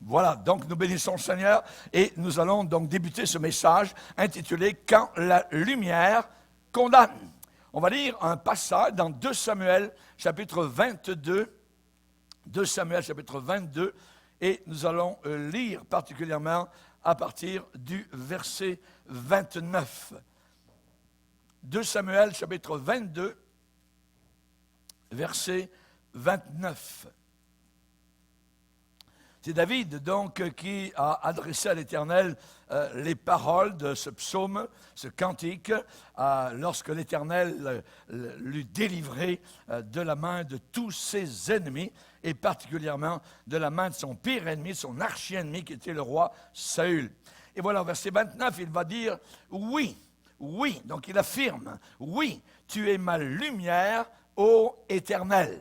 Voilà, donc nous bénissons le Seigneur et nous allons donc débuter ce message intitulé « Quand la lumière condamne ». On va lire un passage dans 2 Samuel, chapitre 22, 2 Samuel, chapitre 22, et nous allons lire particulièrement à partir du verset 29. 2 Samuel, chapitre 22, verset 29. C'est David, donc, qui a adressé à l'Éternel les paroles de ce psaume, ce cantique, lorsque l'Éternel l'eut délivré de la main de tous ses ennemis, et particulièrement de la main de son pire ennemi, son archi-ennemi, qui était le roi Saül. Et voilà, au verset 29, il va dire « Oui, oui », donc il affirme « Oui, tu es ma lumière, ô Éternel.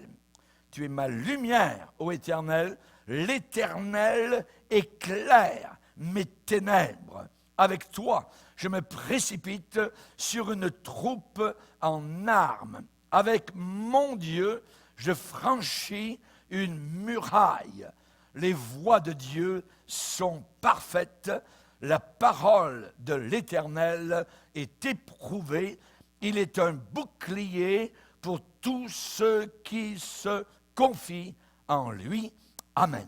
Tu es ma lumière, ô Éternel. L'Éternel éclaire mes ténèbres. Avec toi, je me précipite sur une troupe en armes. Avec mon Dieu, je franchis une muraille. Les voies de Dieu sont parfaites. La parole de l'Éternel est éprouvée. Il est un bouclier pour tous ceux qui se confient en lui. Amen.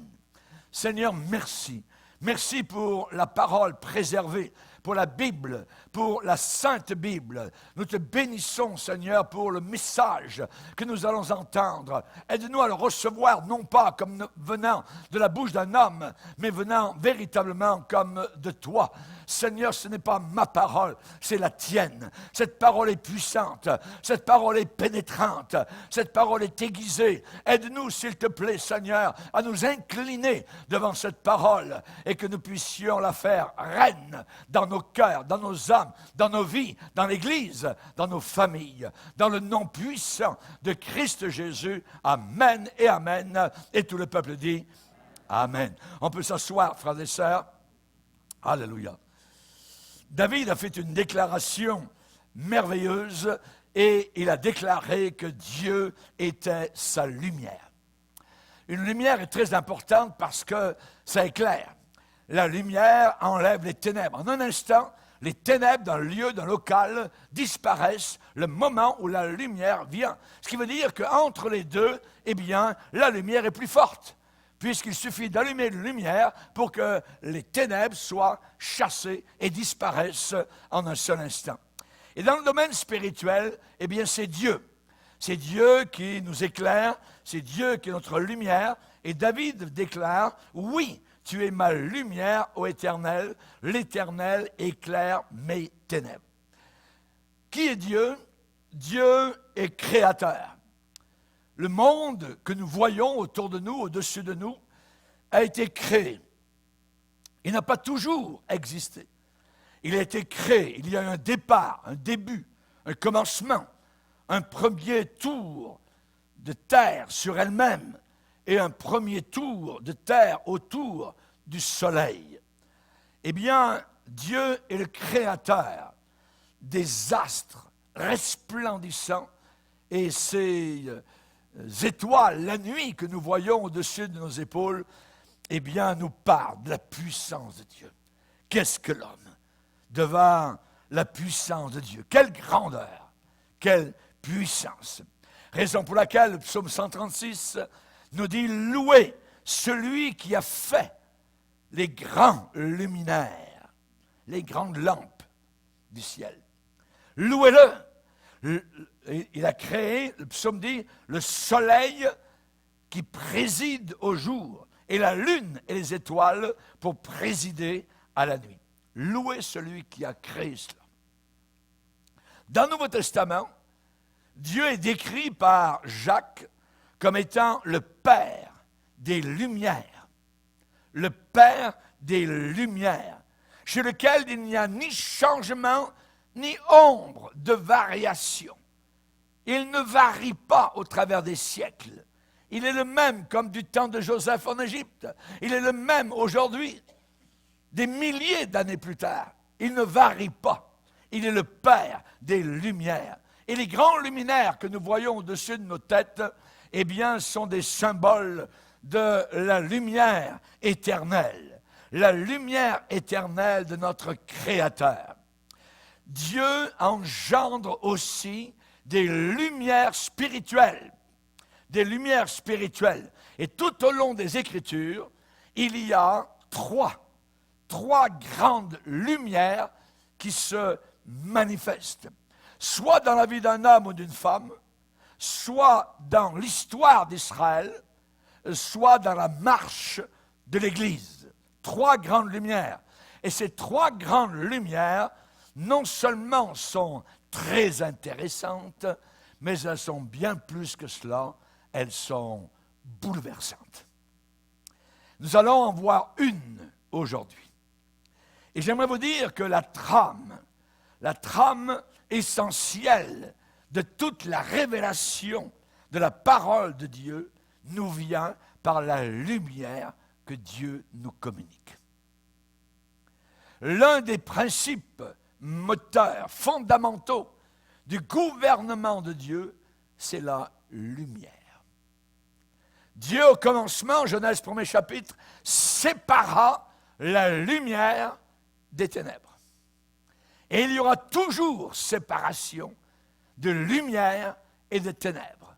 Seigneur, merci. Merci pour la parole préservée, pour la Bible, pour la Sainte Bible. Nous te bénissons, Seigneur, pour le message que nous allons entendre. Aide-nous à le recevoir, non pas comme venant de la bouche d'un homme, mais venant véritablement comme de toi. Seigneur, ce n'est pas ma parole, c'est la tienne. Cette parole est puissante, cette parole est pénétrante, cette parole est aiguisée. Aide-nous, s'il te plaît, Seigneur, à nous incliner devant cette parole et que nous puissions la faire reine dans nos cœurs, dans nos âmes, dans nos vies, dans l'Église, dans nos familles. Dans le nom puissant de Christ Jésus, Amen et Amen. Et tout le peuple dit Amen. On peut s'asseoir, frères et sœurs. Alléluia. David a fait une déclaration merveilleuse et il a déclaré que Dieu était sa lumière. Une lumière est très importante parce que ça éclaire. La lumière enlève les ténèbres. En un instant, les ténèbres d'un lieu, d'un local disparaissent le moment où la lumière vient. Ce qui veut dire qu'entre les deux, eh bien, la lumière est plus forte. Puisqu'il suffit d'allumer une lumière pour que les ténèbres soient chassées et disparaissent en un seul instant. Et dans le domaine spirituel, eh bien, c'est Dieu. C'est Dieu qui nous éclaire, c'est Dieu qui est notre lumière. Et David déclare, « Oui, tu es ma lumière, ô Éternel, l'Éternel éclaire mes ténèbres. » Qui est Dieu? Dieu est créateur. Le monde que nous voyons autour de nous, au-dessus de nous, a été créé. Il n'a pas toujours existé. Il a été créé. Il y a eu un départ, un début, un commencement, un premier tour de terre sur elle-même et un premier tour de terre autour du soleil. Eh bien, Dieu est le créateur des astres resplendissants et ces étoiles, la nuit que nous voyons au-dessus de nos épaules, eh bien, nous parle de la puissance de Dieu. Qu'est-ce que l'homme devant la puissance de Dieu? Quelle grandeur, quelle puissance. Raison pour laquelle le psaume 136 nous dit « Louez celui qui a fait les grands luminaires, les grandes lampes du ciel. Louez-le. » Il a créé, le psaume dit, le soleil qui préside au jour et la lune et les étoiles pour présider à la nuit. Louez celui qui a créé cela. Dans le Nouveau Testament, Dieu est décrit par Jacques comme étant le Père des Lumières. Le Père des Lumières, chez lequel il n'y a ni changement, ni ombre de variation. Il ne varie pas au travers des siècles. Il est le même comme du temps de Joseph en Égypte. Il est le même aujourd'hui, des milliers d'années plus tard. Il ne varie pas. Il est le Père des Lumières. Et les grands luminaires que nous voyons au-dessus de nos têtes, eh bien, sont des symboles de la lumière éternelle, la lumière éternelle de notre Créateur. Dieu engendre aussi des lumières spirituelles, des lumières spirituelles. Et tout au long des Écritures, il y a trois grandes lumières qui se manifestent, soit dans la vie d'un homme ou d'une femme, soit dans l'histoire d'Israël, soit dans la marche de l'Église. Trois grandes lumières. Et ces trois grandes lumières, non seulement sont très intéressantes, mais elles sont bien plus que cela, elles sont bouleversantes. Nous allons en voir une aujourd'hui. Et j'aimerais vous dire que la trame essentielle de toute la révélation de la parole de Dieu nous vient par la lumière que Dieu nous communique. L'un des principes moteurs, fondamentaux du gouvernement de Dieu, c'est la lumière. Dieu, au commencement, Genèse 1er chapitre, sépara la lumière des ténèbres. Et il y aura toujours séparation de lumière et de ténèbres.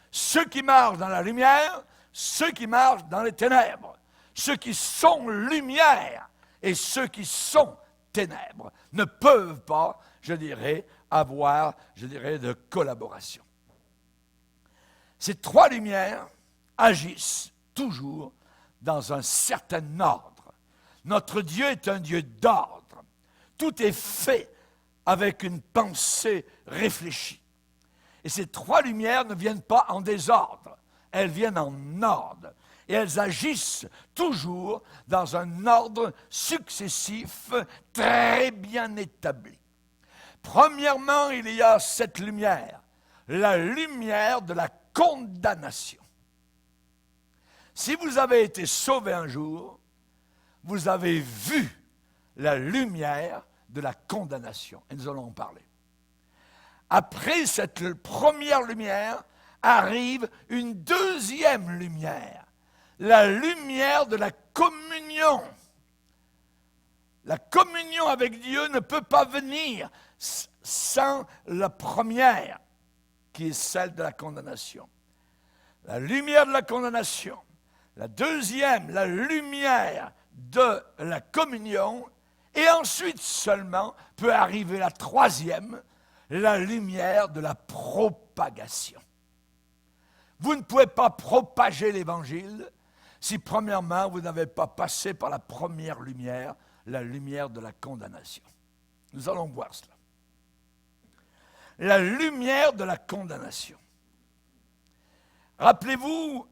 Ceux qui marchent dans la lumière, ceux qui marchent dans les ténèbres. Ceux qui sont lumière et ceux qui sont ténèbres ne peuvent pas, avoir, de collaboration. Ces trois lumières agissent toujours dans un certain ordre. Notre Dieu est un Dieu d'ordre. Tout est fait avec une pensée réfléchie. Et ces trois lumières ne viennent pas en désordre, elles viennent en ordre. Et elles agissent toujours dans un ordre successif très bien établi. Premièrement, il y a cette lumière, la lumière de la condamnation. Si vous avez été sauvé un jour, vous avez vu la lumière de la condamnation. Et nous allons en parler. Après cette première lumière, arrive une deuxième lumière, la lumière de la communion. La communion avec Dieu ne peut pas venir sans la première, qui est celle de la condamnation. La lumière de la condamnation. La deuxième, la lumière de la communion. Et ensuite seulement peut arriver la troisième, la lumière de la propagation. Vous ne pouvez pas propager l'Évangile si premièrement vous n'avez pas passé par la première lumière, la lumière de la condamnation. Nous allons voir cela. La lumière de la condamnation. Rappelez-vous,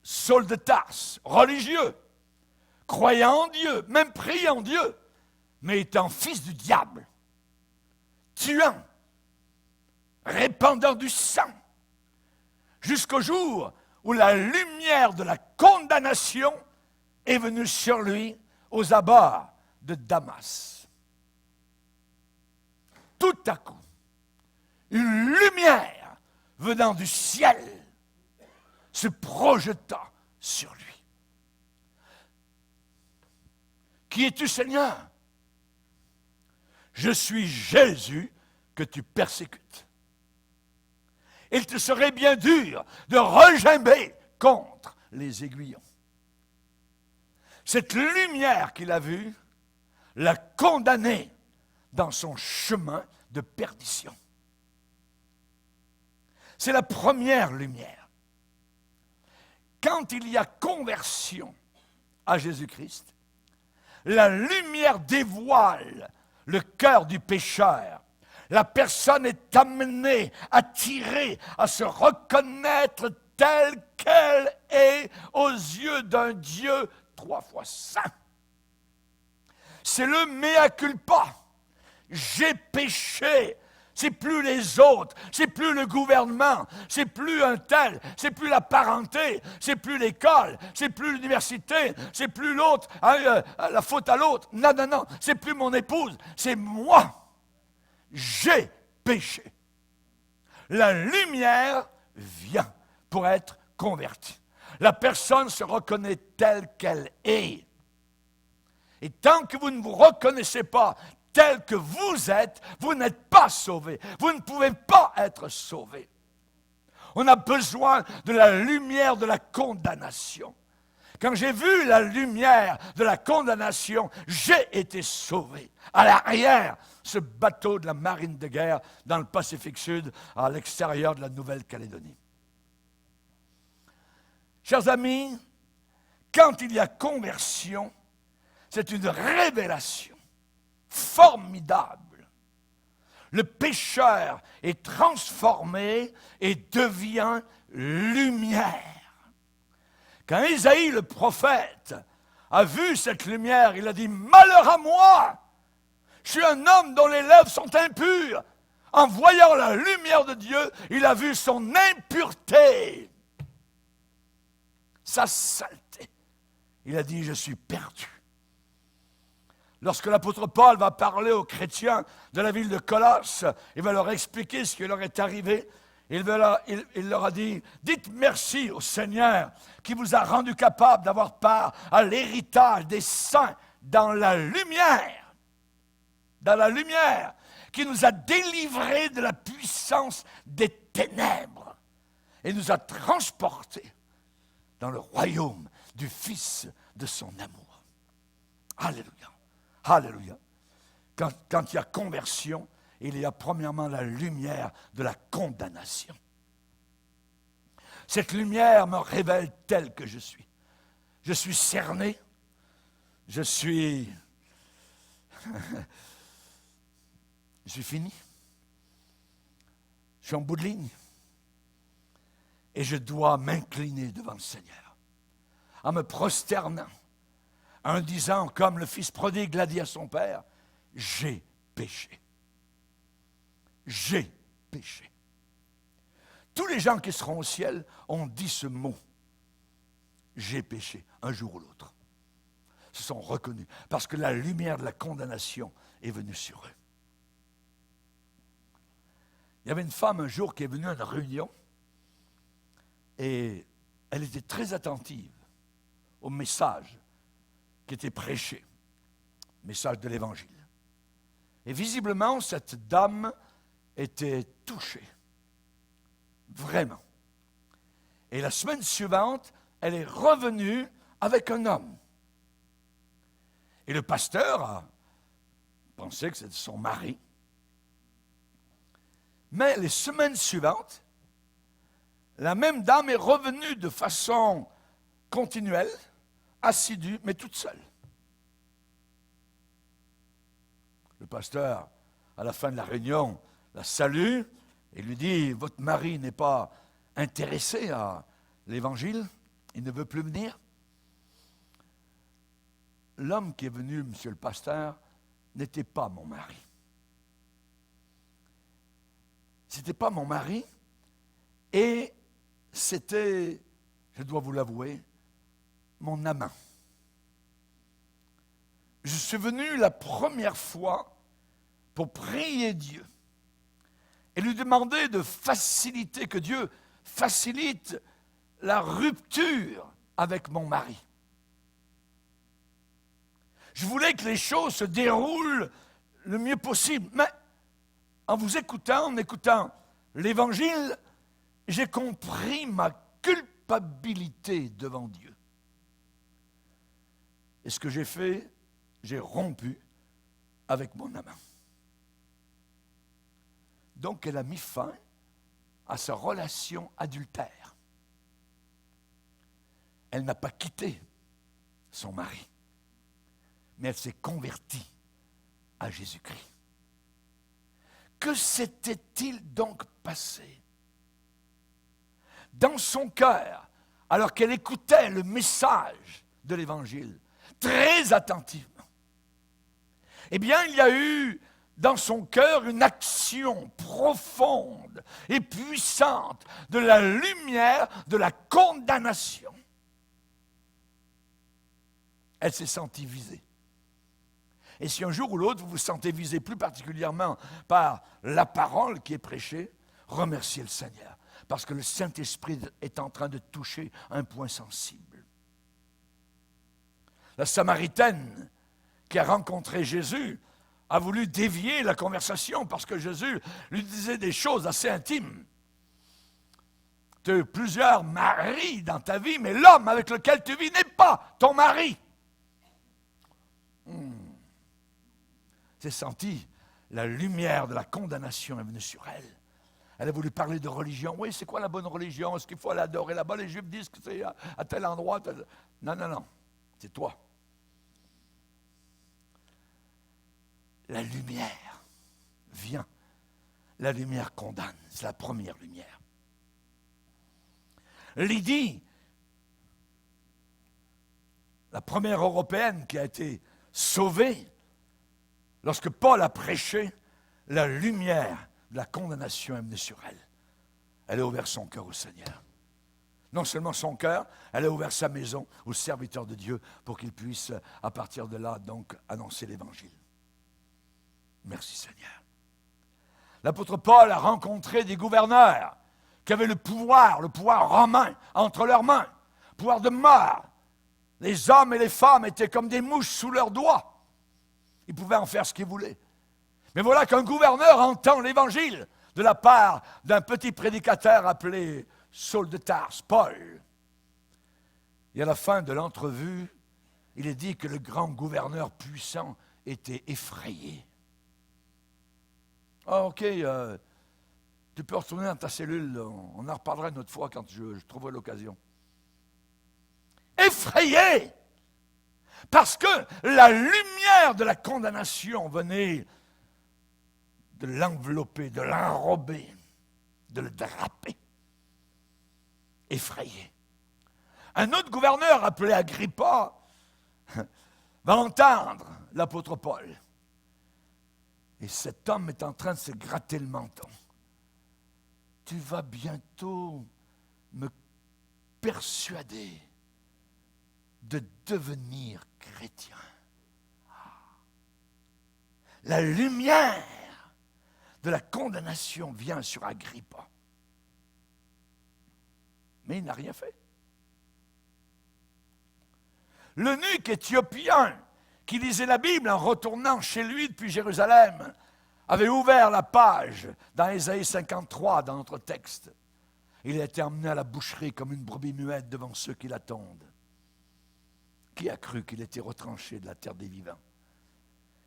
Saul de Tarse, religieux, croyant en Dieu, même priant Dieu, mais étant fils du diable, tuant, répandant du sang, jusqu'au jour où la lumière de la condamnation est venue sur lui aux abords de Damas. Tout à coup, une lumière venant du ciel se projeta sur lui. Qui es-tu, Seigneur? Je suis Jésus que tu persécutes. Il te serait bien dur de regimber contre les aiguillons. Cette lumière qu'il a vue l'a condamné dans son chemin de perdition. C'est la première lumière. Quand il y a conversion à Jésus-Christ, la lumière dévoile le cœur du pécheur. La personne est amenée, attirée à se reconnaître telle qu'elle est aux yeux d'un Dieu 3 fois saint. C'est le mea culpa. J'ai péché. C'est plus les autres, c'est plus le gouvernement, c'est plus un tel, c'est plus la parenté, c'est plus l'école, c'est plus l'université, c'est plus l'autre, la faute à l'autre. Non, non, non, c'est plus mon épouse, c'est moi. J'ai péché. La lumière vient pour être convertie. La personne se reconnaît telle qu'elle est. Et tant que vous ne vous reconnaissez pas tel que vous êtes, vous n'êtes pas sauvé. Vous ne pouvez pas être sauvé. On a besoin de la lumière de la condamnation. Quand j'ai vu la lumière de la condamnation, j'ai été sauvé. À l'arrière, ce bateau de la marine de guerre dans le Pacifique Sud, à l'extérieur de la Nouvelle-Calédonie. Chers amis, quand il y a conversion, c'est une révélation formidable. Le pécheur est transformé et devient lumière. Quand Isaïe le prophète a vu cette lumière, il a dit « Malheur à moi! Je suis un homme dont les lèvres sont impures. » En voyant la lumière de Dieu, il a vu son impureté, sa saleté. Il a dit « Je suis perdu. » Lorsque l'apôtre Paul va parler aux chrétiens de la ville de Colosse, il va leur expliquer ce qui leur est arrivé. Il leur a dit, dites merci au Seigneur qui vous a rendu capable d'avoir part à l'héritage des saints dans la lumière, qui nous a délivrés de la puissance des ténèbres et nous a transportés dans le royaume du Fils de son amour. Alléluia, alléluia. Quand il y a conversion, il y a premièrement la lumière de la condamnation. Cette lumière me révèle tel que je suis. Je suis cerné, je suis fini, je suis en bout de ligne et je dois m'incliner devant le Seigneur en me prosternant, en disant comme le fils prodigue l'a dit à son père, j'ai péché. J'ai péché. Tous les gens qui seront au ciel ont dit ce mot. J'ai péché, un jour ou l'autre. Se sont reconnus, parce que la lumière de la condamnation est venue sur eux. Il y avait une femme un jour qui est venue à une réunion et elle était très attentive au message qui était prêché, message de l'Évangile. Et visiblement, cette dame était touchée, vraiment. Et la semaine suivante, elle est revenue avec un homme. Et le pasteur a pensé que c'était son mari. Mais les semaines suivantes, la même dame est revenue de façon continuelle, assidue, mais toute seule. Le pasteur, à la fin de la réunion, la salue et lui dit « Votre mari n'est pas intéressé à l'Évangile, il ne veut plus venir ?» L'homme qui est venu, monsieur le pasteur, n'était pas mon mari. C'était pas mon mari et c'était, je dois vous l'avouer, mon amant. Je suis venu la première fois pour prier Dieu et lui demander de faciliter, que Dieu facilite la rupture avec mon mari. Je voulais que les choses se déroulent le mieux possible, mais en vous écoutant, en écoutant l'Évangile, j'ai compris ma culpabilité devant Dieu. Et ce que j'ai fait, j'ai rompu avec mon amant. Donc, elle a mis fin à sa relation adultère. Elle n'a pas quitté son mari, mais elle s'est convertie à Jésus-Christ. Que s'était-il donc passé dans son cœur, alors qu'elle écoutait le message de l'Évangile, très attentivement? Eh bien, il y a eu dans son cœur une action profonde et puissante de la lumière de la condamnation. Elle s'est sentie visée. Et si un jour ou l'autre, vous vous sentez visé plus particulièrement par la parole qui est prêchée, remerciez le Seigneur. parce que le Saint-Esprit est en train de toucher un point sensible. La Samaritaine qui a rencontré Jésus a voulu dévier la conversation parce que Jésus lui disait des choses assez intimes. Tu as eu plusieurs maris dans ta vie, mais l'homme avec lequel tu vis n'est pas ton mari. C'est senti, la lumière de la condamnation est venue sur elle. Elle a voulu parler de religion. Oui, c'est quoi la bonne religion? Est-ce qu'il faut l'adorer là-bas? Les Juifs disent que c'est à tel endroit. Non, non, non. C'est toi. La lumière vient. La lumière condamne. C'est la première lumière. Lydie, la première Européenne qui a été sauvée, lorsque Paul a prêché, la lumière de la condamnation est venue sur elle. Elle a ouvert son cœur au Seigneur. Non seulement son cœur, elle a ouvert sa maison aux serviteurs de Dieu pour qu'ils puissent, à partir de là, donc, annoncer l'Évangile. Merci Seigneur. L'apôtre Paul a rencontré des gouverneurs qui avaient le pouvoir romain entre leurs mains, pouvoir de mort. Les hommes et les femmes étaient comme des mouches sous leurs doigts. Ils pouvaient en faire ce qu'ils voulaient. Mais voilà qu'un gouverneur entend l'Évangile de la part d'un petit prédicateur appelé Saul de Tarse, Paul. Et à la fin de l'entrevue, il est dit que le grand gouverneur puissant était effrayé. Ah, ok, tu peux retourner dans ta cellule, on en reparlera une autre fois quand je trouverai l'occasion. Effrayé! Parce que la lumière de la condamnation venait de l'envelopper, de l'enrober, de le draper. Effrayé. Un autre gouverneur appelé Agrippa va entendre l'apôtre Paul. Et cet homme est en train de se gratter le menton. Tu vas bientôt me persuader de devenir chrétien. La lumière de la condamnation vient sur Agrippa. Mais il n'a rien fait. L'eunuque éthiopien qui lisait la Bible en retournant chez lui depuis Jérusalem avait ouvert la page dans Ésaïe 53, dans notre texte. Il a été emmené à la boucherie comme une brebis muette devant ceux qui l'attendent. Qui a cru qu'il était retranché de la terre des vivants?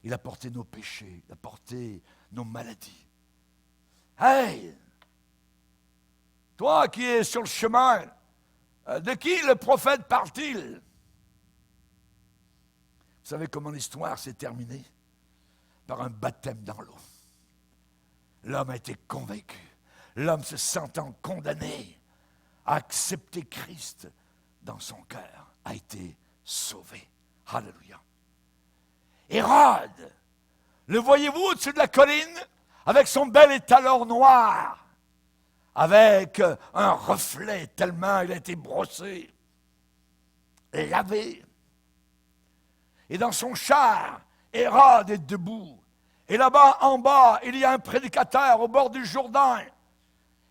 Il a porté nos péchés, il a porté nos maladies. Hey! Toi qui es sur le chemin, de qui le prophète parle-t-il? Vous savez comment l'histoire s'est terminée? Par un baptême dans l'eau. L'homme a été convaincu. L'homme se sentant condamné à accepter Christ dans son cœur a été sauvé. Alléluia. Hérode, le voyez-vous au-dessus de la colline avec son bel étalon noir, avec un reflet tellement il a été brossé, lavé. Et dans son char, Hérode est debout. Et là-bas, en bas, il y a un prédicateur au bord du Jourdain.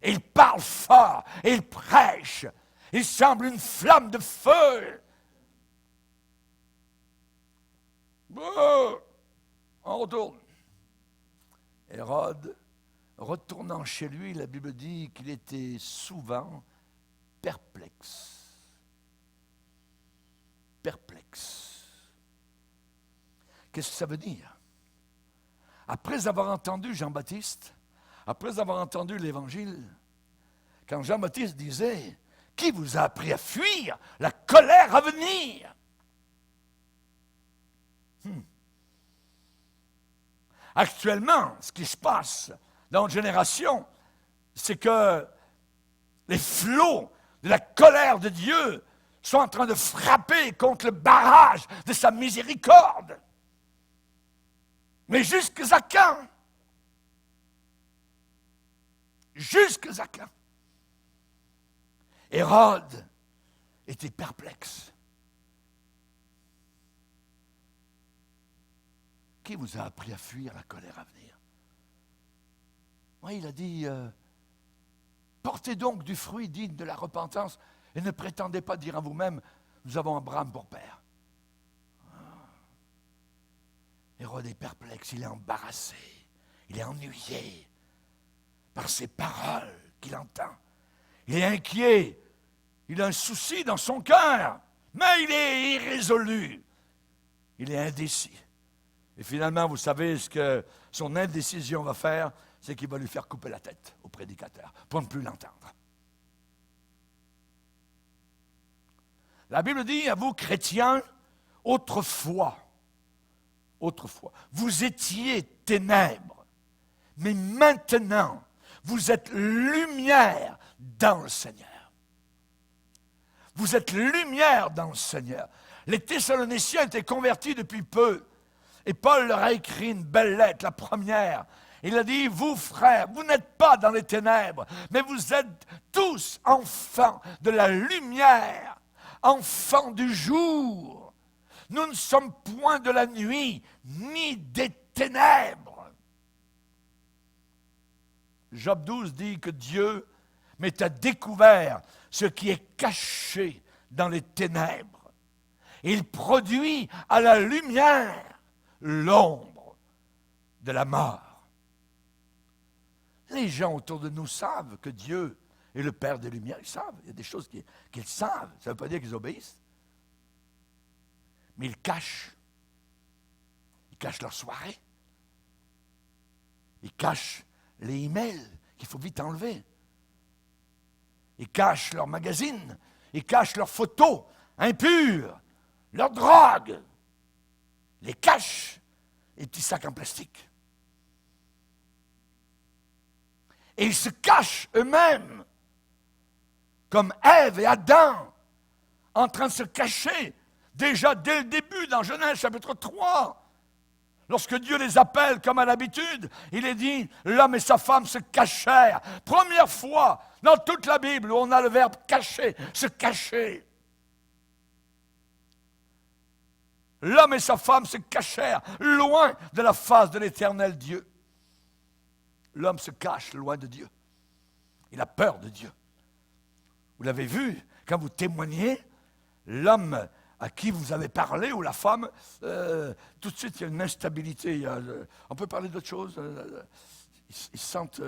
Et il parle fort, et il prêche. Il semble une flamme de feu. On retourne. Hérode, retournant chez lui, la Bible dit qu'il était souvent perplexe. Perplexe. Qu'est-ce que ça veut dire? Après avoir entendu Jean-Baptiste, après avoir entendu l'Évangile, quand Jean-Baptiste disait « Qui vous a appris à fuir la colère à venir? » Actuellement, ce qui se passe dans notre génération, c'est que les flots de la colère de Dieu sont en train de frapper contre le barrage de sa miséricorde. Mais jusqu'à quand? Jusqu'à quand? Hérode était perplexe. Qui vous a appris à fuir la colère à venir? Oui, il a dit, Portez donc du fruit digne de la repentance et ne prétendez pas dire à vous-même, nous avons Abraham pour père. Hérode est perplexe, il est embarrassé, il est ennuyé par ces paroles qu'il entend. Il est inquiet, il a un souci dans son cœur, mais il est irrésolu, il est indécis. Et finalement, vous savez ce que son indécision va faire, c'est qu'il va lui faire couper la tête au prédicateur pour ne plus l'entendre. La Bible dit à vous, chrétiens, autrefois, vous étiez ténèbres, mais maintenant, vous êtes lumière dans le Seigneur. Vous êtes lumière dans le Seigneur. Les Thessaloniciens étaient convertis depuis peu. Et Paul leur a écrit une belle lettre, la première. Il a dit, vous frères, vous n'êtes pas dans les ténèbres, mais vous êtes tous enfants de la lumière, enfants du jour. Nous ne sommes point de la nuit, ni des ténèbres. Job 12 dit que Dieu met à découvert ce qui est caché dans les ténèbres. Il produit à la lumière l'ombre de la mort. Les gens autour de nous savent que Dieu est le Père des Lumières. Ils savent, il y a des choses qu'ils savent. Ça ne veut pas dire qu'ils obéissent. Mais ils cachent. Ils cachent leur soirée. Ils cachent les emails qu'il faut vite enlever. Ils cachent leurs magazines. Ils cachent leurs photos impures, leurs drogues. Les cachent, les petits sacs en plastique. Et ils se cachent eux-mêmes, comme Ève et Adam, en train de se cacher, déjà dès le début, dans Genèse chapitre 3. Lorsque Dieu les appelle, comme à l'habitude, il est dit, l'homme et sa femme se cachèrent. Première fois dans toute la Bible où on a le verbe cacher, se cacher. L'homme et sa femme se cachèrent loin de la face de l'Éternel Dieu. L'homme se cache loin de Dieu. Il a peur de Dieu. Vous l'avez vu, quand vous témoignez, l'homme à qui vous avez parlé, ou la femme, tout de suite il y a une instabilité. On peut parler d'autre chose. Ils sentent...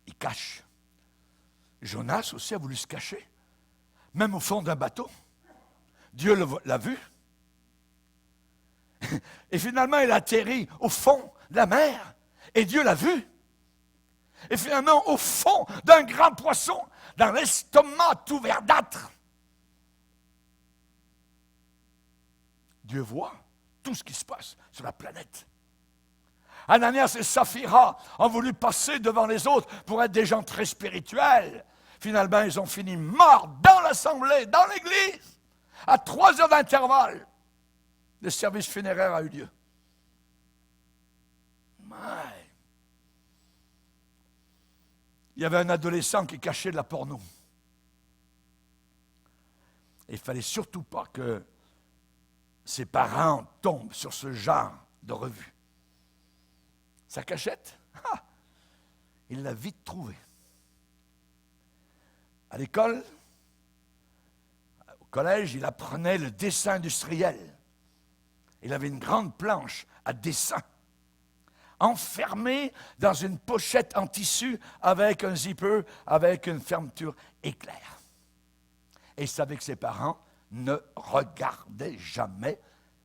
ils cachent. Jonas aussi a voulu se cacher. Même au fond d'un bateau. Dieu l'a vu. Et finalement, il atterrit au fond de la mer. Et Dieu l'a vu. Et finalement, au fond d'un grand poisson, dans l'estomac tout verdâtre. Dieu voit tout ce qui se passe sur la planète. Ananias et Saphira ont voulu passer devant les autres pour être des gens très spirituels. Finalement, ils ont fini morts dans l'assemblée, dans l'église, à 3 heures d'intervalle. Le service funéraire a eu lieu. Il y avait un adolescent qui cachait de la porno. Et il ne fallait surtout pas que ses parents tombent sur ce genre de revue. Sa cachette, il l'a vite trouvée. À l'école, au collège, il apprenait le dessin industriel. Il avait une grande planche à dessin, enfermée dans une pochette en tissu avec un zipper, avec une fermeture éclair. Et il savait que ses parents ne regardaient jamais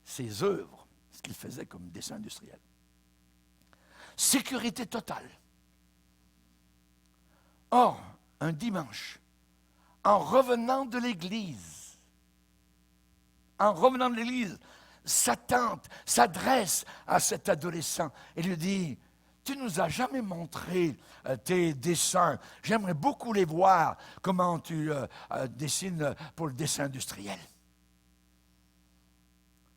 ses œuvres, ce qu'il faisait comme dessin industriel. Sécurité totale. Or, un dimanche, en revenant de l'église, sa tante s'adresse à cet adolescent et lui dit, « Tu ne nous as jamais montré tes dessins. J'aimerais beaucoup les voir, comment tu dessines pour le dessin industriel. »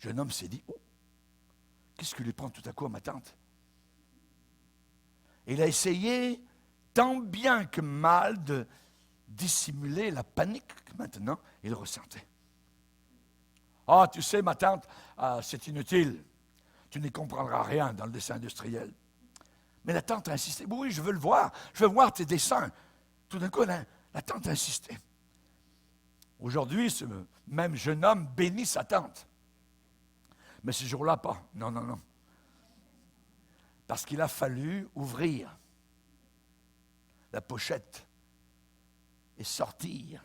Le jeune homme s'est dit, « Oh, qu'est-ce qui lui prend tout à coup à ma tante? » Il a essayé tant bien que mal de dissimuler la panique que maintenant il ressentait. « Ah, tu sais, ma tante, c'est inutile. Tu n'y comprendras rien dans le dessin industriel. Mais la tante a insisté. Oui, je veux le voir. Je veux voir tes dessins. Tout d'un coup, la tante a insisté. Aujourd'hui, ce même jeune homme bénit sa tante. Mais ce jour-là, pas. Non, non, non. Parce qu'il a fallu ouvrir la pochette et sortir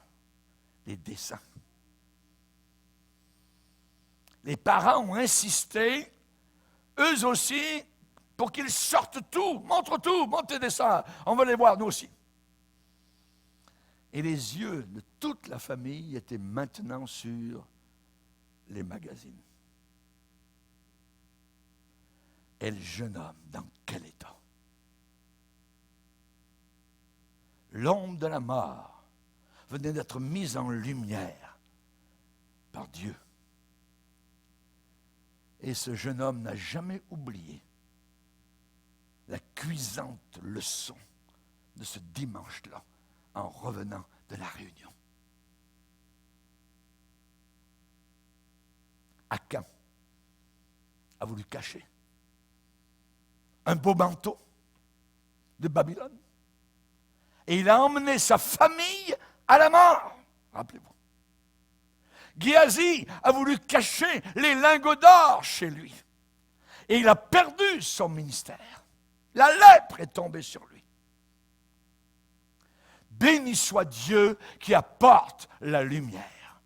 les dessins. Les parents ont insisté, eux aussi, pour qu'ils sortent tout, montre tes dessins, on veut les voir, nous aussi. Et les yeux de toute la famille étaient maintenant sur les magazines. Et le jeune homme, dans quel état? L'ombre de la mort venait d'être mise en lumière par Dieu. Et ce jeune homme n'a jamais oublié la cuisante leçon de ce dimanche-là en revenant de la réunion. Akan a voulu cacher un beau manteau de Babylone. Et il a emmené sa famille à la mort. Rappelez-vous. Géasi a voulu cacher les lingots d'or chez lui. Et il a perdu son ministère. La lèpre est tombée sur lui. Béni soit Dieu qui apporte la lumière.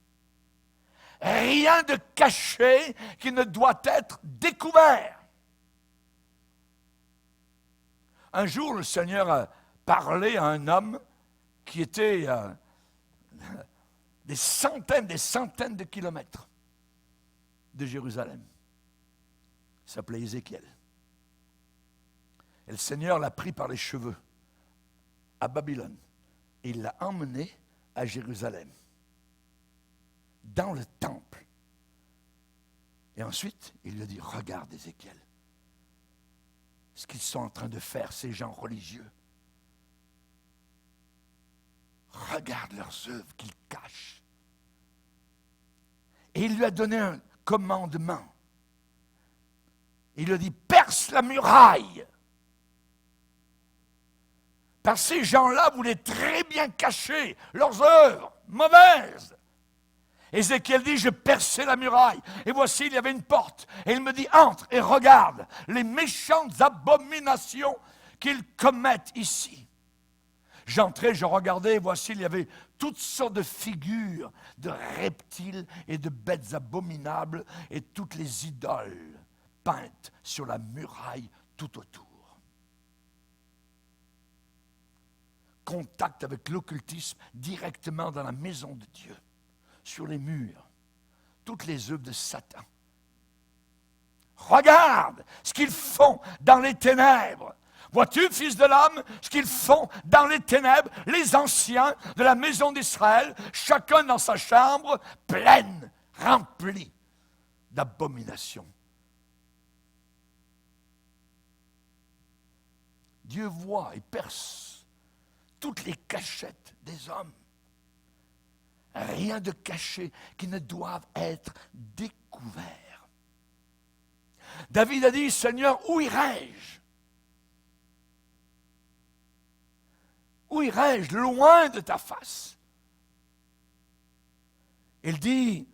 Rien de caché qui ne doit être découvert. Un jour, le Seigneur a parlé à un homme qui était des centaines de kilomètres de Jérusalem. Il s'appelait Ézéchiel. Et le Seigneur l'a pris par les cheveux à Babylone. Et il l'a emmené à Jérusalem, dans le temple. Et ensuite, il lui a dit, regarde Ézéchiel, ce qu'ils sont en train de faire, ces gens religieux. Regarde leurs œuvres qu'ils cachent. Et il lui a donné un commandement. Il lui a dit, perce la muraille. Parce que ces gens-là voulaient très bien cacher leurs œuvres mauvaises. Ézéchiel dit, je perçais la muraille, et voici, il y avait une porte. Et il me dit, entre et regarde les méchantes abominations qu'ils commettent ici. J'entrais, je regardais, et voici, il y avait toutes sortes de figures de reptiles et de bêtes abominables, et toutes les idoles peintes sur la muraille tout autour. Contact avec l'occultisme directement dans la maison de Dieu, sur les murs, toutes les œuvres de Satan. Regarde ce qu'ils font dans les ténèbres. Vois-tu, fils de l'homme, ce qu'ils font dans les ténèbres, les anciens de la maison d'Israël, chacun dans sa chambre, pleine, remplie d'abominations. Dieu voit et perce toutes les cachettes des hommes. Rien de caché qui ne doive être découvert. David a dit, Seigneur, où irai-je? Où irai-je loin de ta face? Il dit,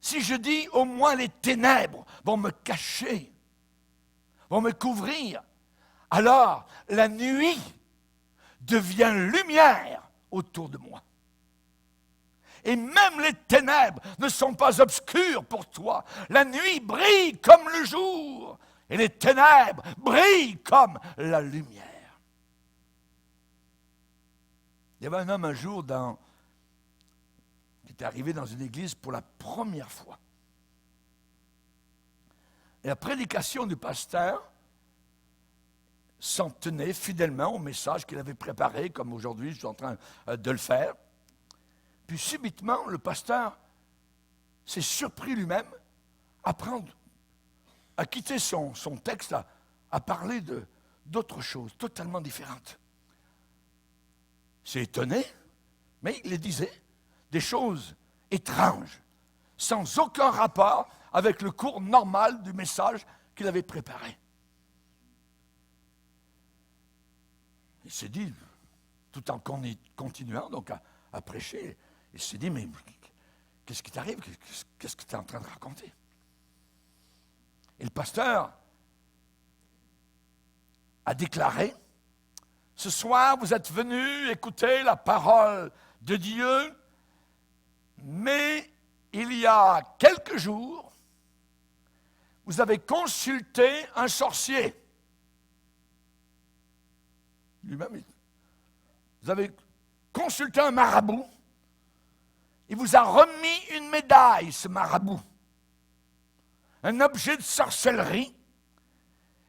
si je dis au moins les ténèbres vont me cacher, vont me couvrir, alors la nuit devient lumière autour de moi. Et même les ténèbres ne sont pas obscures pour toi. La nuit brille comme le jour, et les ténèbres brillent comme la lumière. Il y avait un homme un jour qui était arrivé dans une église pour la première fois. Et la prédication du pasteur s'en tenait fidèlement au message qu'il avait préparé, comme aujourd'hui je suis en train de le faire. Puis subitement, le pasteur s'est surpris lui-même à quitter son texte, à parler d'autres choses totalement différentes. Il s'est étonné, mais il disait des choses étranges, sans aucun rapport avec le cours normal du message qu'il avait préparé. Il s'est dit, tout en continuant donc à prêcher, il s'est dit, mais qu'est-ce qui t'arrive? Qu'est-ce que tu es en train de raconter? Et le pasteur a déclaré, ce soir, vous êtes venus écouter la parole de Dieu, mais il y a quelques jours, vous avez consulté un sorcier. Lui-même, vous avez consulté un marabout. Il vous a remis une médaille, ce marabout. Un objet de sorcellerie.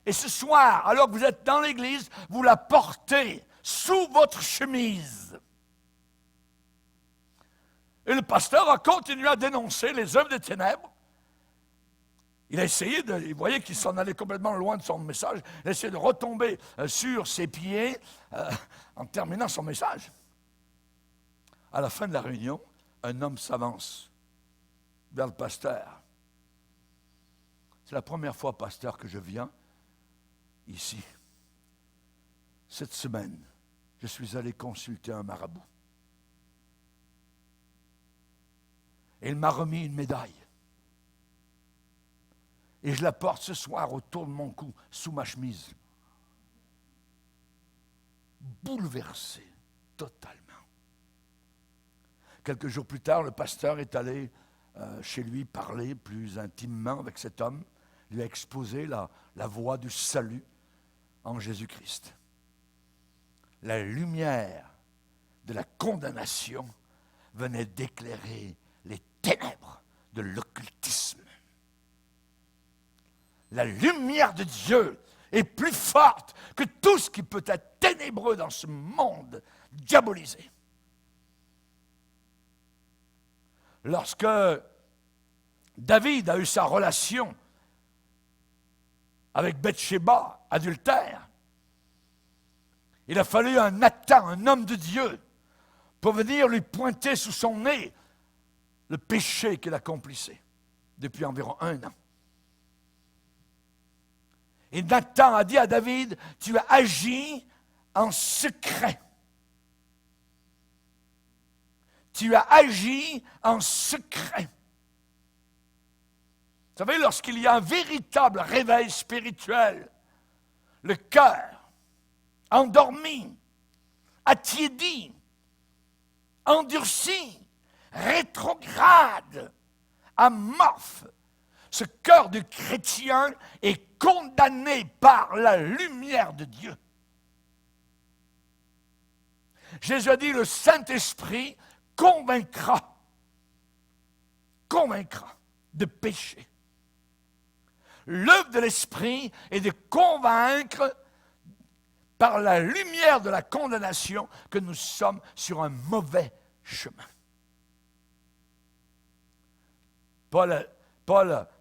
Et ce soir, alors que vous êtes dans l'église, vous la portez sous votre chemise. Et le pasteur a continué à dénoncer les œuvres des ténèbres. Il a essayé il voyait qu'il s'en allait complètement loin de son message. Il a essayé de retomber sur ses pieds en terminant son message. À la fin de la réunion, un homme s'avance vers le pasteur. C'est la première fois, pasteur, que je viens ici. Cette semaine, je suis allé consulter un marabout. Et il m'a remis une médaille. Et je la porte ce soir autour de mon cou, sous ma chemise. Bouleversé totalement. Quelques jours plus tard, le pasteur est allé chez lui parler plus intimement avec cet homme, lui a exposé la voie du salut en Jésus-Christ. La lumière de la condamnation venait d'éclairer les ténèbres de l'occultisme. La lumière de Dieu est plus forte que tout ce qui peut être ténébreux dans ce monde diabolisé. Lorsque David a eu sa relation avec Bathsheba, adultère, il a fallu un Nathan, un homme de Dieu, pour venir lui pointer sous son nez le péché qu'il accomplissait depuis environ 1 an. Et Nathan a dit à David, tu as agi en secret. Tu as agi en secret. Vous savez, lorsqu'il y a un véritable réveil spirituel, le cœur endormi, attiédi, endurci, rétrograde, amorphe, ce cœur de chrétien est condamné par la lumière de Dieu. Jésus a dit, le Saint-Esprit convaincra de péché. L'œuvre de l'Esprit est de convaincre par la lumière de la condamnation que nous sommes sur un mauvais chemin. Paul,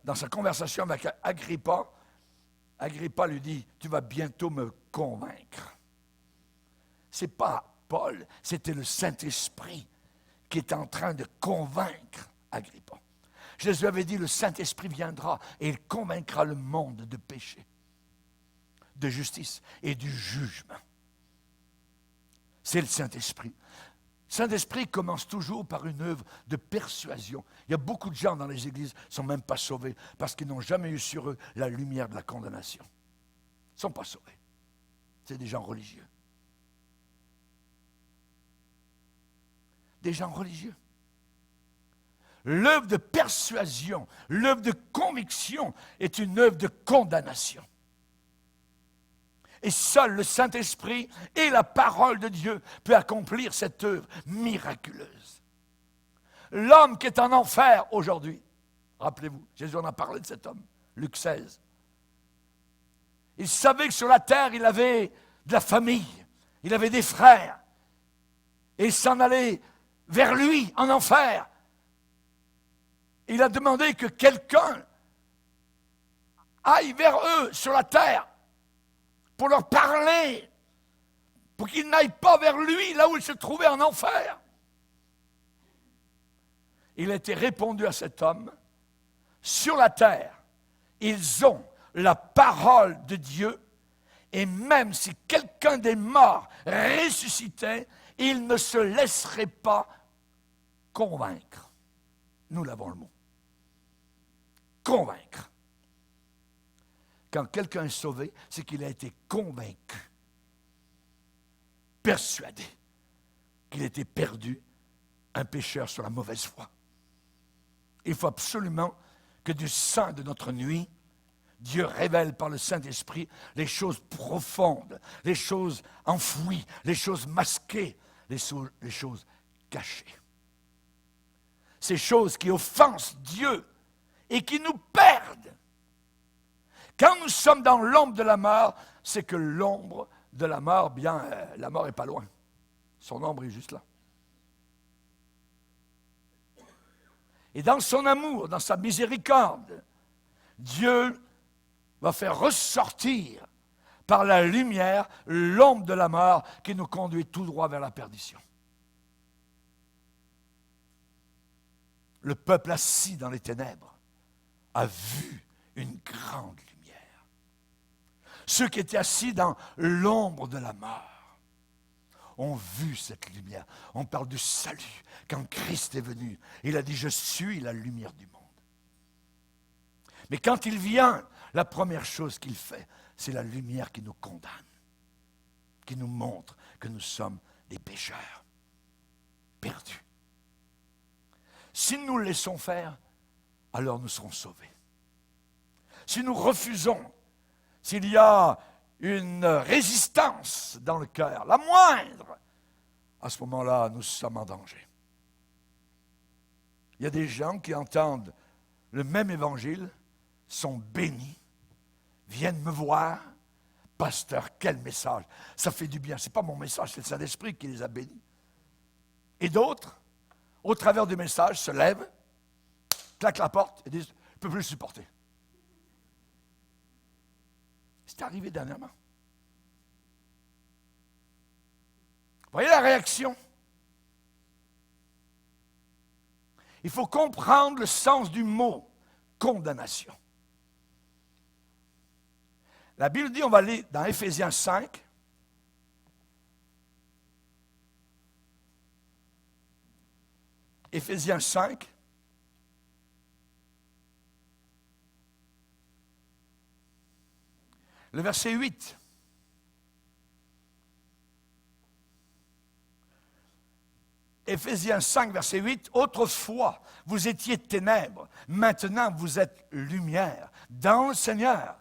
dans sa conversation avec Agrippa lui dit, tu vas bientôt me convaincre. Ce n'est pas Paul, c'était le Saint-Esprit qui est en train de convaincre Agrippa. Jésus avait dit, le Saint-Esprit viendra et il convaincra le monde de péché, de justice et du jugement. C'est le Saint-Esprit. Le Saint-Esprit commence toujours par une œuvre de persuasion. Il y a beaucoup de gens dans les églises qui ne sont même pas sauvés parce qu'ils n'ont jamais eu sur eux la lumière de la condamnation. Ils ne sont pas sauvés. C'est des gens religieux. Des gens religieux. L'œuvre de persuasion, l'œuvre de conviction est une œuvre de condamnation. Et seul le Saint-Esprit et la parole de Dieu peut accomplir cette œuvre miraculeuse. L'homme qui est en enfer aujourd'hui, rappelez-vous, Jésus en a parlé de cet homme, Luc 16. Il savait que sur la terre, il avait de la famille, il avait des frères, et il s'en allait vers lui en enfer. Il a demandé que quelqu'un aille vers eux sur la terre pour leur parler, pour qu'ils n'aillent pas vers lui, là où il se trouvait en enfer. Il a été répondu à cet homme, sur la terre, ils ont la parole de Dieu Et même si quelqu'un des morts ressuscitait, il ne se laisserait pas convaincre. Nous l'avons le mot. Convaincre. Quand quelqu'un est sauvé, c'est qu'il a été convaincu, persuadé qu'il était perdu, un pécheur sur la mauvaise voie. Il faut absolument que du sein de notre nuit, Dieu révèle par le Saint-Esprit les choses profondes, les choses enfouies, les choses masquées, les choses cachées. Ces choses qui offensent Dieu et qui nous perdent. Quand nous sommes dans l'ombre de la mort, c'est que l'ombre de la mort, la mort n'est pas loin. Son ombre est juste là. Et dans son amour, dans sa miséricorde, Dieu va faire ressortir par la lumière l'ombre de la mort qui nous conduit tout droit vers la perdition. Le peuple assis dans les ténèbres a vu une grande lumière. Ceux qui étaient assis dans l'ombre de la mort ont vu cette lumière. On parle du salut. Quand Christ est venu, il a dit « Je suis la lumière du monde ». Mais quand il vient, la première chose qu'il fait, c'est la lumière qui nous condamne, qui nous montre que nous sommes des pécheurs, perdus. Si nous le laissons faire, alors nous serons sauvés. Si nous refusons, s'il y a une résistance dans le cœur, la moindre, à ce moment-là, nous sommes en danger. Il y a des gens qui entendent le même évangile, sont bénis, viennent me voir. Pasteur, quel message! Ça fait du bien. Ce n'est pas mon message, c'est le Saint-Esprit qui les a bénis. Et d'autres, au travers du message, se lèvent, claquent la porte et disent « Je ne peux plus le supporter ». C'est arrivé dernièrement. Vous voyez la réaction? Il faut comprendre le sens du mot « condamnation ». La Bible dit, on va aller dans Éphésiens 5. Éphésiens 5. Le verset 8. Éphésiens 5, verset 8. « Autrefois, vous étiez ténèbres, maintenant vous êtes lumière dans le Seigneur.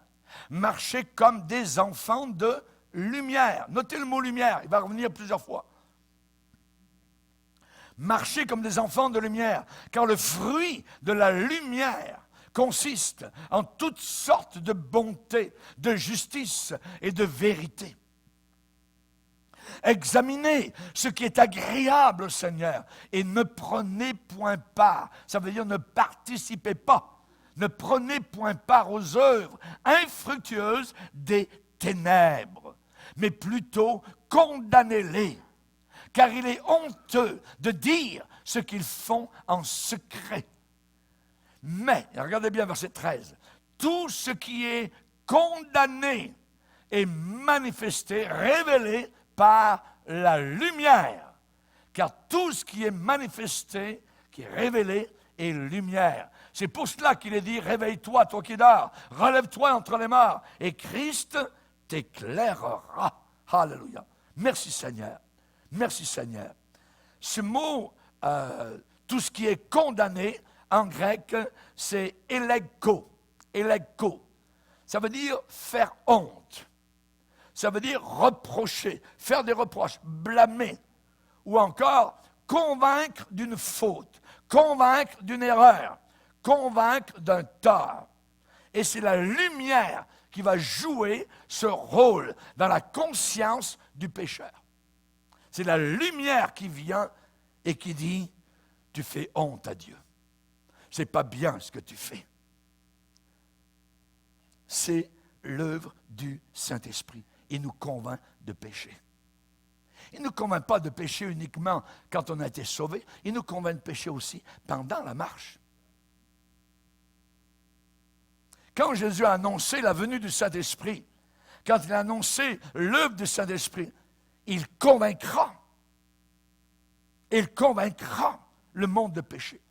Marchez comme des enfants de lumière. » Notez le mot lumière, il va revenir plusieurs fois. Marchez comme des enfants de lumière, car le fruit de la lumière consiste en toutes sortes de bonté, de justice et de vérité. Examinez ce qui est agréable au Seigneur et ne prenez point part. Ça veut dire ne participez pas. Ne prenez point part aux œuvres infructueuses des ténèbres, mais plutôt condamnez-les. Car il est honteux de dire ce qu'ils font en secret. Mais, regardez bien verset 13, tout ce qui est condamné est manifesté, révélé par la lumière. Car tout ce qui est manifesté, qui est révélé, est lumière. C'est pour cela qu'il est dit, réveille-toi, toi qui dors, relève-toi entre les morts, et Christ t'éclairera. Alléluia. Merci Seigneur. Merci Seigneur. Ce mot, tout ce qui est condamné, en grec, c'est élegko. Élegko. Ça veut dire faire honte. Ça veut dire reprocher, faire des reproches, blâmer. Ou encore, convaincre d'une faute, convaincre d'une erreur, convaincre d'un tort. Et c'est la lumière qui va jouer ce rôle dans la conscience du pécheur. C'est la lumière qui vient et qui dit, tu fais honte à Dieu. C'est pas bien ce que tu fais. C'est l'œuvre du Saint-Esprit. Il nous convainc de pécher. Il ne nous convainc pas de pécher uniquement quand on a été sauvé. Il nous convainc de pécher aussi pendant la marche. Quand Jésus a annoncé la venue du Saint-Esprit, quand il a annoncé l'œuvre du Saint-Esprit, il convaincra. Il convaincra le monde de péché.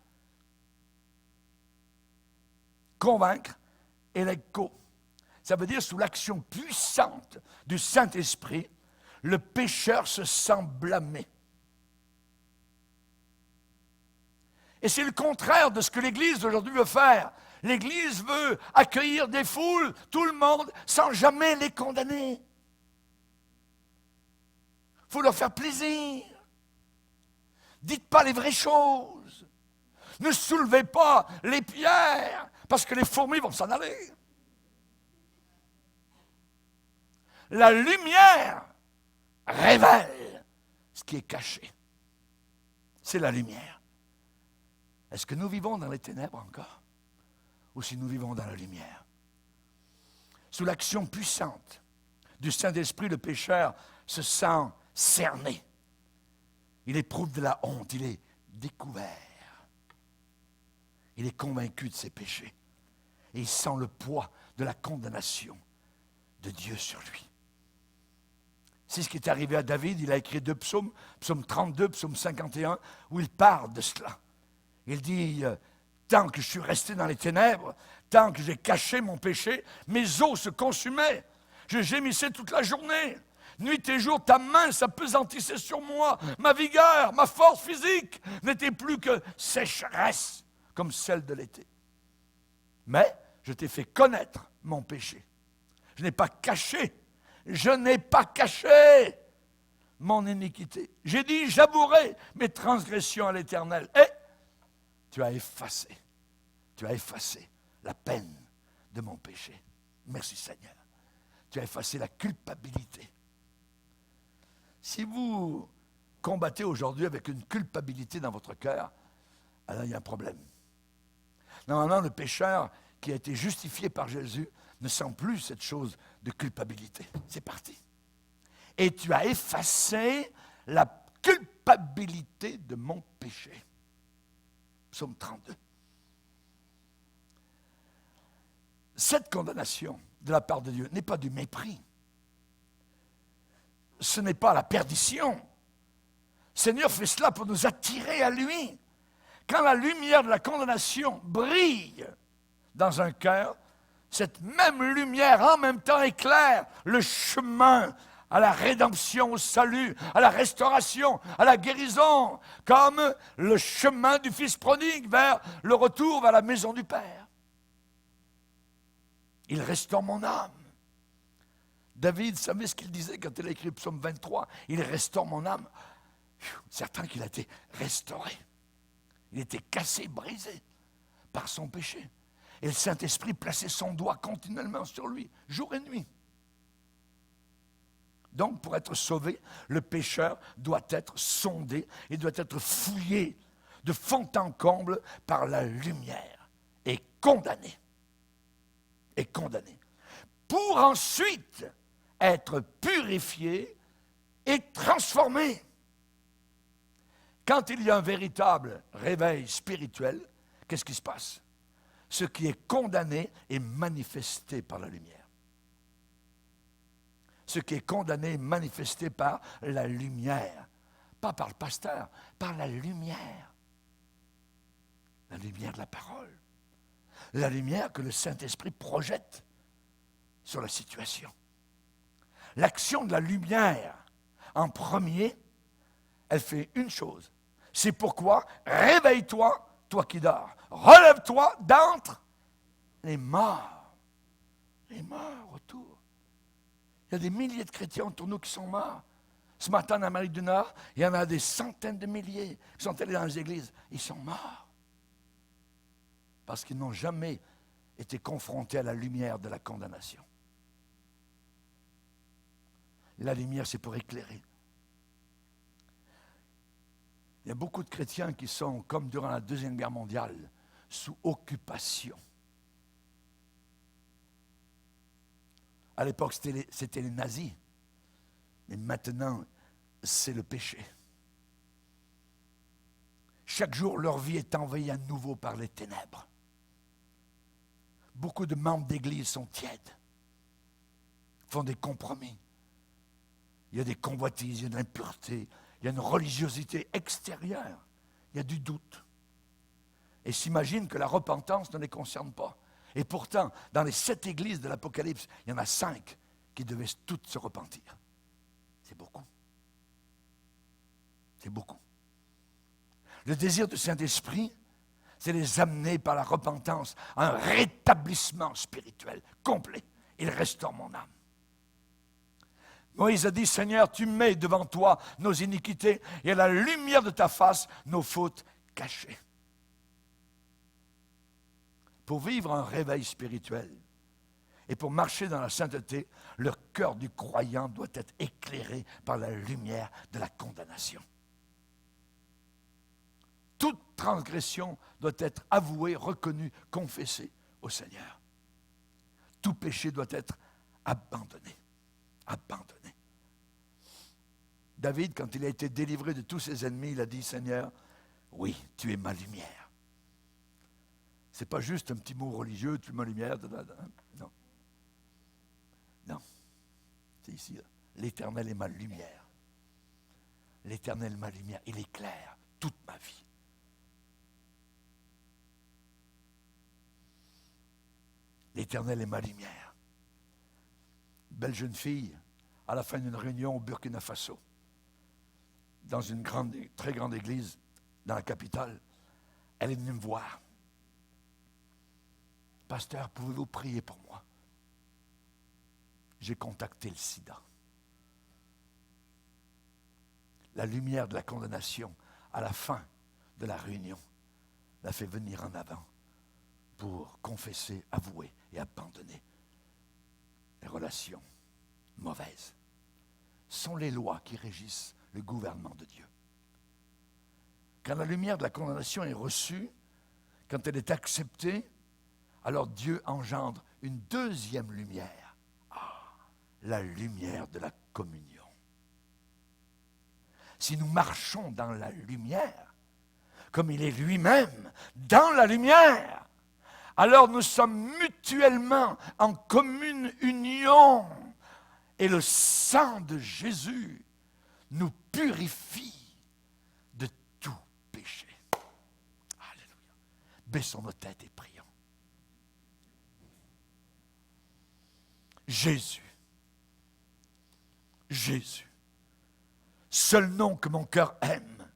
Convaincre, elegko. Ça veut dire sous l'action puissante du Saint-Esprit, le pécheur se sent blâmé. Et c'est le contraire de ce que l'Église d'aujourd'hui veut faire. L'Église veut accueillir des foules, tout le monde, sans jamais les condamner. Il faut leur faire plaisir. Dites pas les vraies choses. Ne soulevez pas les pierres, parce que les fourmis vont s'en aller. La lumière révèle ce qui est caché. C'est la lumière. Est-ce que nous vivons dans les ténèbres encore? Ou si nous vivons dans la lumière? Sous l'action puissante du Saint-Esprit, le pécheur se sent cerné. Il éprouve de la honte, il est découvert. Il est convaincu de ses péchés. Et il sent le poids de la condamnation de Dieu sur lui. C'est ce qui est arrivé à David. Il a écrit 2 psaumes, psaume 32, psaume 51, où il parle de cela. Il dit, tant que je suis resté dans les ténèbres, tant que j'ai caché mon péché, mes os se consumaient. Je gémissais toute la journée. Nuit et jour, ta main s'apesantissait sur moi. Ma vigueur, ma force physique n'était plus que sécheresse, comme celle de l'été. Mais je t'ai fait connaître mon péché. Je n'ai pas caché mon iniquité. J'ai dit, j'avouerai mes transgressions à l'Éternel. Et tu as effacé la peine de mon péché. Merci Seigneur. Tu as effacé la culpabilité. Si vous combattez aujourd'hui avec une culpabilité dans votre cœur, alors il y a un problème. Normalement, le pécheur qui a été justifié par Jésus ne sent plus cette chose de culpabilité. C'est parti. Et tu as effacé la culpabilité de mon péché. Psaume 32. Cette condamnation de la part de Dieu n'est pas du mépris. Ce n'est pas la perdition. Le Seigneur fait cela pour nous attirer à lui. Quand la lumière de la condamnation brille dans un cœur, cette même lumière en même temps éclaire le chemin à la rédemption, au salut, à la restauration, à la guérison, comme le chemin du Fils prodigue vers le retour vers la maison du Père. Il restaure mon âme. David savait ce qu'il disait quand il a écrit le psaume 23. Il restaure mon âme. Certain qu'il a été restauré. Il était cassé, brisé par son péché. Et le Saint-Esprit plaçait son doigt continuellement sur lui, jour et nuit. Donc, pour être sauvé, le pécheur doit être sondé et doit être fouillé de fond en comble par la lumière et condamné. Et condamné. Pour ensuite être purifié et transformé. Quand il y a un véritable réveil spirituel, qu'est-ce qui se passe? Ce qui est condamné est manifesté par la lumière. Ce qui est condamné est manifesté par la lumière. Pas par le pasteur, par la lumière. La lumière de la parole. La lumière que le Saint-Esprit projette sur la situation. L'action de la lumière, en premier, elle fait une chose. C'est pourquoi, réveille-toi, toi qui dors. Relève-toi d'entre les morts. Les morts autour. Il y a des milliers de chrétiens autour de nous qui sont morts. Ce matin, en Amérique du Nord, il y en a des centaines de milliers qui sont allés dans les églises. Ils sont morts. Parce qu'ils n'ont jamais été confrontés à la lumière de la condamnation. La lumière, c'est pour éclairer. Il y a beaucoup de chrétiens qui sont, comme durant la Deuxième Guerre mondiale, sous occupation. À l'époque, c'était les nazis. Mais maintenant, c'est le péché. Chaque jour, leur vie est envahie à nouveau par les ténèbres. Beaucoup de membres d'église sont tièdes, font des compromis. Il y a des convoitises, il y a de l'impureté, il y a une religiosité extérieure, il y a du doute. Et s'imaginent que la repentance ne les concerne pas. Et pourtant, dans les 7 églises de l'Apocalypse, il y en a 5 qui devaient toutes se repentir. C'est beaucoup. C'est beaucoup. Le désir du Saint-Esprit, c'est les amener par la repentance à un rétablissement spirituel complet. Il restaure mon âme. Moïse a dit, Seigneur, tu mets devant toi nos iniquités et à la lumière de ta face, nos fautes cachées. Pour vivre un réveil spirituel et pour marcher dans la sainteté, le cœur du croyant doit être éclairé par la lumière de la condamnation. Toute transgression doit être avouée, reconnue, confessée au Seigneur. Tout péché doit être abandonné. Abandonné. David, quand il a été délivré de tous ses ennemis, il a dit, Seigneur, oui, tu es ma lumière. Ce n'est pas juste un petit mot religieux, tu es ma lumière. Non. Non. C'est ici. Là. L'Éternel est ma lumière. L'Éternel est ma lumière. Il éclaire toute ma vie. L'Éternel est ma lumière. Une belle jeune fille, à la fin d'une réunion au Burkina Faso, dans une très grande église dans la capitale, elle est venue me voir. Pasteur, pouvez-vous prier pour moi? J'ai contacté le sida. La lumière de la condamnation à la fin de la réunion l'a fait venir en avant pour confesser, avouer et abandonner les relations mauvaises. Ce sont les lois qui régissent le gouvernement de Dieu. Quand la lumière de la condamnation est reçue, quand elle est acceptée, alors Dieu engendre une deuxième lumière. La lumière de la communion. Si nous marchons dans la lumière, comme il est lui-même dans la lumière, alors nous sommes mutuellement en commune union. Et le sang de Jésus nous purifie de tout péché. Alléluia. Baissons nos têtes et prions. Jésus. Jésus. Seul nom que mon cœur aime.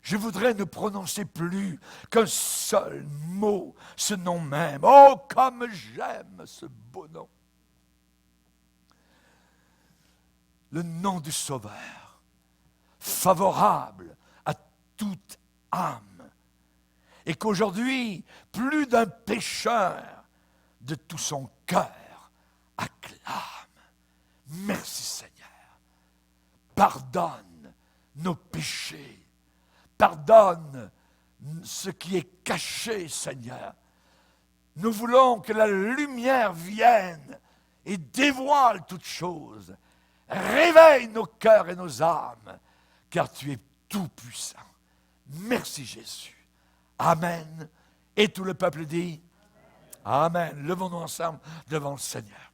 Je voudrais ne prononcer plus qu'un seul mot, ce nom même. Oh, comme j'aime ce beau nom. Le nom du Sauveur, favorable à toute âme. Et qu'aujourd'hui, plus d'un pécheur de tout son cœur acclame. Merci Seigneur. Pardonne nos péchés. Pardonne ce qui est caché, Seigneur. Nous voulons que la lumière vienne et dévoile toutes choses. Réveille nos cœurs et nos âmes, car tu es tout puissant. Merci Jésus. Amen. Et tout le peuple dit Amen. Levons-nous ensemble devant le Seigneur.